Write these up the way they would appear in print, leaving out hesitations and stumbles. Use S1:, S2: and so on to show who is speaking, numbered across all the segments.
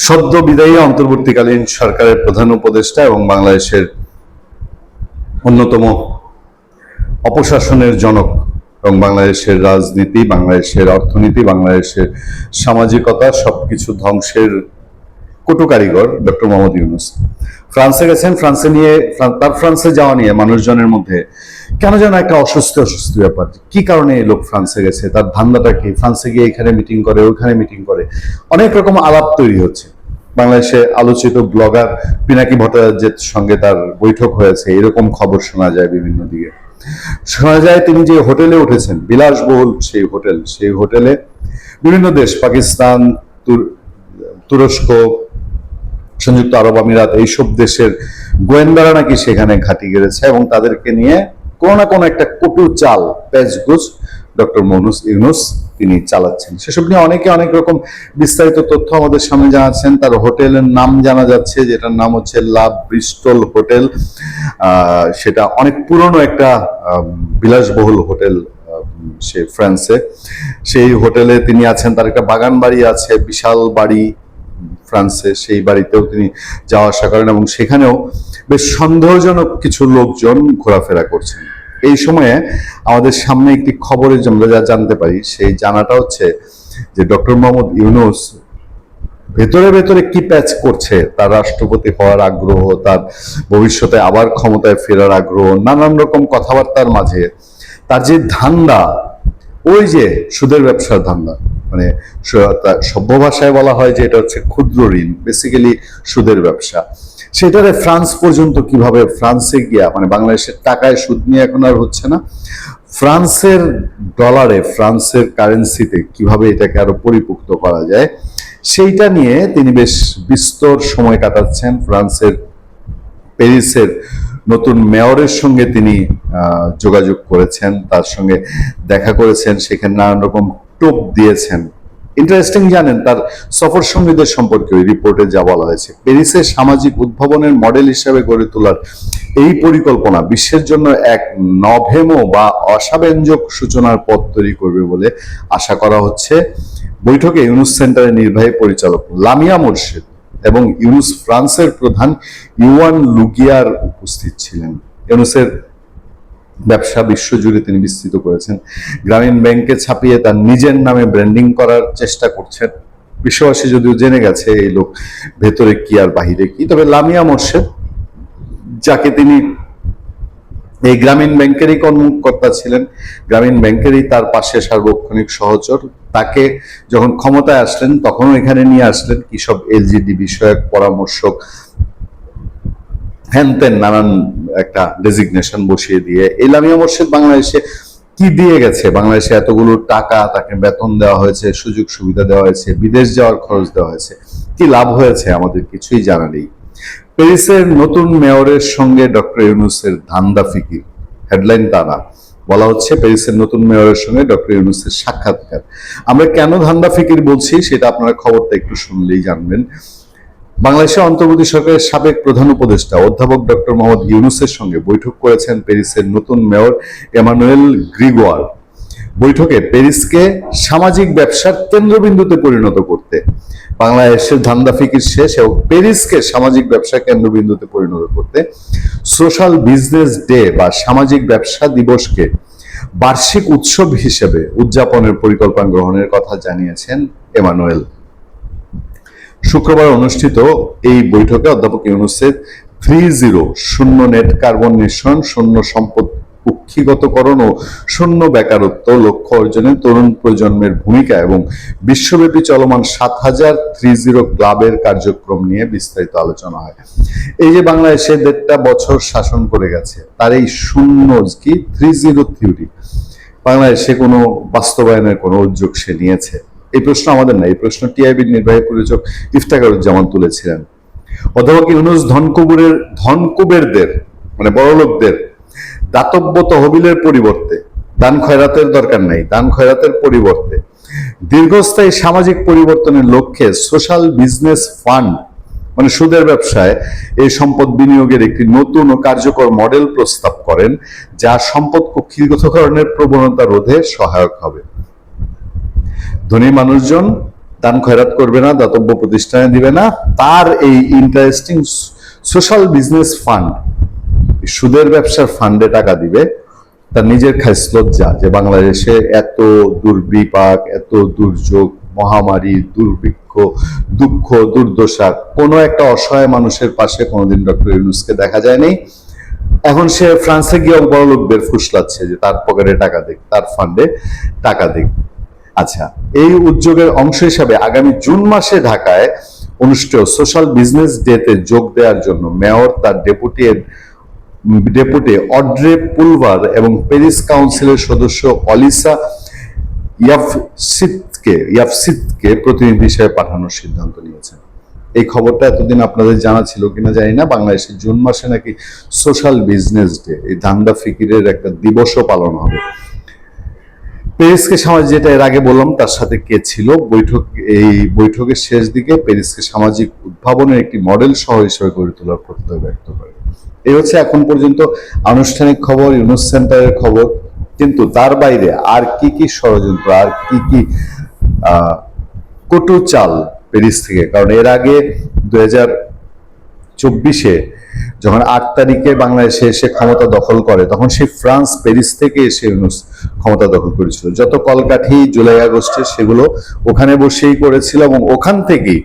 S1: সদ্য বিদায়ী অন্তর্বর্তীকালীন সরকারের প্রধান উপদেষ্টা এবং বাংলাদেশের অন্যতম অপশাসনের জনক এবং বাংলাদেশের রাজনীতি, বাংলাদেশের অর্থনীতি, বাংলাদেশের সামাজিকতা সবকিছু ধ্বংসের কটু কারিগর ডক্টর মোহাম্মদ ইউনূস ফ্রান্সে গেছেন। ফ্রান্সে যাওয়া নিয়ে মানুষজনের মধ্যে কেন যেন একটা অস্বস্তি ব্যাপার। কি কারণে এই লোক ফ্রান্সে গেছে, তার ধান্দাটা কি, ফ্রান্সে গিয়ে এখানে মিটিং করে, ওইখানে মিটিং করে, অনেক রকম আলাপ তৈরি হচ্ছে। বাংলাদেশে আলোচিত ব্লগার পিনাকি ভট্টাচার্যের সঙ্গে তার বৈঠক হয়েছে, এরকম খবর শোনা যায় বিভিন্ন দিকে। শোনা যায় তিনি যে হোটেলে উঠেছেন, বিলাসবহুল সেই হোটেলে বিভিন্ন দেশ, পাকিস্তান, তুরস্ক, সংযুক্ত আরব আমিরাত, এইসব দেশের গোয়েন্দারা নাকি সেখানে ঘাঁটি গেড়েছে এবং তাদেরকে নিয়ে কোনো না কোনো একটা কটু চাল, প্যাচগোছ ডক্টর ইউনূস তিনি চালাচ্ছেন। সেসব নিয়ে অনেকে অনেক রকম বিস্তারিত তথ্য আমাদের সামনে জানাচ্ছেন। তার হোটেলের নাম জানা যাচ্ছে, যেটার নাম হচ্ছে লা ব্রিস্টল হোটেল। সেটা অনেক পুরনো একটা বিলাসবহুল হোটেল সে ফ্রান্সে। সেই হোটেলে তিনি আছেন, তার একটা বাগান বাড়ি আছে, বিশাল বাড়ি ফ্রান্সে। সেই বাড়িতেও তিনি যাওয়া আসা করেন এবং সেখানেও বেশ সন্দেহজনক কিছু লোকজন ঘোরাফেরা করছেন। এই সময়ে আমাদের সামনে একটি খবরে আমরা যা জানতে পারি, সেই জানাটা হচ্ছে যে ডক্টর মোহাম্মদ ইউনূস ভেতরে ভেতরে কি প্যাচ করছে, তার রাষ্ট্রপতি হওয়ার আগ্রহ, তার ভবিষ্যতে আবার ক্ষমতায় ফেরার আগ্রহ, নানান রকম কথাবার্তার মাঝে তার যে ধান্দা, ওই যে সুদের ব্যবসার ধান্দা, মানে সভ্য ভাষায় বলা হয় যে এটা হচ্ছে ক্ষুদ্র ঋণ, বেসিক্যালি সুদের ব্যবসা। সেটারে ফ্রান্স পর্যন্ত কিভাবে, ফ্রান্সে গিয়া মানে বাংলাদেশের টাকায় সুদ নিয়ে এখন আর হচ্ছে না, ফ্রান্সের ডলারে, ফ্রান্সের কারেন্সিতে কিভাবে এটাকে আরো পরিপুক্ত করা যায়, সেইটা নিয়ে তিনি বেশ বিস্তর সময় কাটাচ্ছেন। ফ্রান্সের প্যারিসের নতুন মেয়রের সঙ্গে তিনি যোগাযোগ করেছেন, তার সঙ্গে দেখা করেছেন, সেখানে নানান রকম টোপ দিয়েছেন। ইন্টারেস্টিং জানেন, তার সফর সঙ্গীদের সম্পর্কে ওই রিপোর্টে যা বলা হয়েছে, প্যারিসের সামাজিক উদ্ভাবনের মডেল হিসেবে গড়ে তোলার এই পরিকল্পনা বিশ্বের জন্য এক নভেমো বা অসাব্যঞ্জক সূচনার পথ তৈরি করবে বলে আশা করা হচ্ছে। বৈঠকে ইউনূস সেন্টারের নির্বাহী পরিচালক লামিয়া মোরশেদ এবং ইউনূস ফ্রান্সের প্রধান ইউয়ান লুগিয়ার উপস্থিত ছিলেন। ইউনূসের ব্যবসা বিশ্বজুড়ে তিনি বিস্তৃত করেছেন, গ্রামীণ ব্যাংকে ছাপিয়ে তার নিজের নামে ব্র্যান্ডিং করার চেষ্টা করছেন। বিশ্ববাসী যদিও জেনে গেছে এই লোক ভেতরে কি আর বাহিরে কি, তবে লামিয়া মোরশেদ, যাকে তিনি এই গ্রামীণ ব্যাংকেরই কর্মকর্তা ছিলেন, গ্রামীণ ব্যাংকেরই তার পাশে সার্বক্ষণিক সহচর, তাকে যখন ক্ষমতায় আসলেন তখনও এখানে নিয়ে আসলেন কি সব এলজিডি বিষয়ক পরামর্শক, হ্যানতেন নানান একটা ডেজিগনেশন বসিয়ে দিয়ে। এই লামিয়া মোরশেদ বাংলাদেশে কি দিয়ে গেছে? বাংলাদেশে এতগুলো টাকা, তাকে বেতন দেওয়া হয়েছে, সুযোগ সুবিধা দেওয়া হয়েছে, বিদেশ যাওয়ার খরচ দেওয়া হয়েছে, কি লাভ হয়েছে আমাদের কিছুই জানা নেই। প্যারিসের নতুন মেয়রের সঙ্গে ডক্টর ইউনূসের ধান্দা ফিকির, হেডলাইন তারা বলা হচ্ছে প্যারিসের নতুন মেয়রের সঙ্গে ডক্টর ইউনূসের সাক্ষাৎকার। আমরা কেন ধান্দা ফিকির বলছি সেটা আপনারা খবরটা একটু শুনলেই জানবেন। বাংলাদেশের অন্তর্বর্তী সরকারের সাবেক প্রধান উপদেষ্টা অধ্যাপক ডক্টর মোহাম্মদ ইউনূসের সঙ্গে বৈঠক করেছেন প্যারিসের নতুন মেয়র এমানুয়েল গ্রিগোয়ার। বৈঠকে প্যারিসকে সামাজিক ব্যবসার কেন্দ্রবিন্দুতে পরিণত করতে, বাংলাদেশের ধান্দা ফিকির শেষ এবং প্যারিসকে সামাজিক ব্যবসা কেন্দ্রবিন্দুতে পরিণত করতে সোশ্যাল বিজনেস ডে বা সামাজিক ব্যবসা দিবসকে বার্ষিক উৎসব হিসেবে উদযাপনের পরিকল্পনা গ্রহণের কথা জানিয়েছেন এমানুয়েল। শুক্রবার অনুষ্ঠিত এই বৈঠকে অধ্যাপক ইউনূসের 3-0 শূন্য নেট কার্বন নিঃসরণ, শূন্য সম্পদ কুক্ষিগতকরণ ও শূন্য বেকারত্ব লক্ষ্য অর্জনে তরুণ প্রজন্মের ভূমিকা এবং বিশ্বব্যাপী চলমান 7030 ক্লাবের কার্যক্রম নিয়ে বিস্তারিত আলোচনা হয়। এই যে বাংলাদেশে 1.5 বছর শাসন করে গেছে, তার এই শূন্য কি 30 থিওরি বাংলাদেশে কোনো বাস্তবায়নের কোনো উদ্যোগ সে নিয়েছে? এই প্রশ্ন আমাদের না, এই প্রশ্ন টিআইবির নির্বাহী পরিচালক ইফতেখারুজ্জামান তুলেছিলেন। অধ্যাপক ইউনূস ধনকুবেরদের মানে বড়লোকদের দাতব্য তহবিলের পরিবর্তে, দান খয়রাতের দরকার নাই, দান খয়রাতের পরিবর্তে দীর্ঘস্থায়ী সামাজিক পরিবর্তনের লক্ষ্যে সোশ্যাল বিজনেস ফান্ড মানে সুদের ব্যবসায় এই সম্পদ বিনিয়োগের একটি নতুন ও কার্যকর মডেল প্রস্তাব করেন, যা সম্পদ কুক্ষিগতকরণের প্রবণতা রোধে সহায়ক হবে। ধনী মানুষজন দান খয়রাত করবে না, দাতব্য প্রতিষ্ঠানে দিবে না, তার এই ইন্টারেস্টিং সোশ্যাল বিজনেস ফান্ড, সুদের ব্যবসার ফান্ডে টাকা দিবে। তার নিজের খাইসলজ্জা যে বাংলাদেশে এত দুর্বিপাক, এত দুর্যোগ, মহামারী, দুর্ভিক্ষ, দুঃখ, দুর্দশা, কোনো একটা অসহায় মানুষের পাশে কোনোদিন ডক্টর ইউনূসকে দেখা যায়নি। এখন সে ফ্রান্সে গিয়ে বড় লোকদের ফুসলাচ্ছে যে তার পকেটে টাকা দিক, তার ফান্ডে টাকা দিক। আচ্ছা, এই উদ্যোগের অংশ হিসাবে আগামী জুন মাসে ঢাকায় অনুষ্ঠেয় সোশ্যাল বিজনেস ডেতে যোগ দেওয়ার জন্য মেয়র তার ডেপুটি অড্রে পুলভার এবং প্যারিস কাউন্সিলের সদস্য অলিসা ইয়াফসিতকে প্রতিনিধি হিসেবে পাঠানোর সিদ্ধান্ত নিয়েছেন। এই খবরটা এতদিন আপনাদের জানা ছিল কিনা জানি না। বাংলাদেশে জুন মাসে নাকি সোশ্যাল বিজনেস ডে, এই ধান্দা ফিকিরের একটা দিবসও পালন হবে। প্যারিসকে সামাজিক, যেটা এর আগে বললাম তার সাথে কে ছিল এই বৈঠকের শেষ দিকে প্যারিসকে সামাজিক উদ্ভাবনের একটি মডেল শহর হিসেবে গড়ে তোলার প্রত্যয় ব্যক্ত করে। এই হচ্ছে এখন পর্যন্ত আনুষ্ঠানিক খবর, ইউনুস সেন্টারের খবর। কিন্তু তার বাইরে আর কি কি ষড়যন্ত্র, আর কি কি কটু চাল প্যারিস থেকে, কারণ এর আগে 2024-এ যখন 8 তারিখে বাংলাদেশে এসে ক্ষমতা দখল করে, তখন সেই ফ্রান্স প্যারিস থেকে এসে ইউনূস ক্ষমতা দখল করেছিল। যত কলকাঠি জুলাই আগস্টে সেগুলো ওখানে বসেই করেছিল, এবং ওখান থেকেই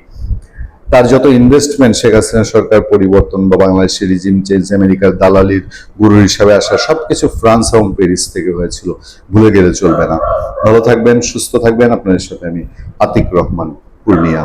S1: তার যত ইনভেস্টমেন্ট, শেখ হাসিনা সরকার পরিবর্তন বা বাংলাদেশের রিজিম চেঞ্জ, আমেরিকার দালালির গুরু হিসাবে আসা, সবকিছু ফ্রান্স এবং প্যারিস থেকে হয়েছিল। ভুলে গেলে চলবে না। ভালো থাকবেন, সুস্থ থাকবেন। আপনাদের সাথে আমি আতিক রহমান, পূর্ণিয়া।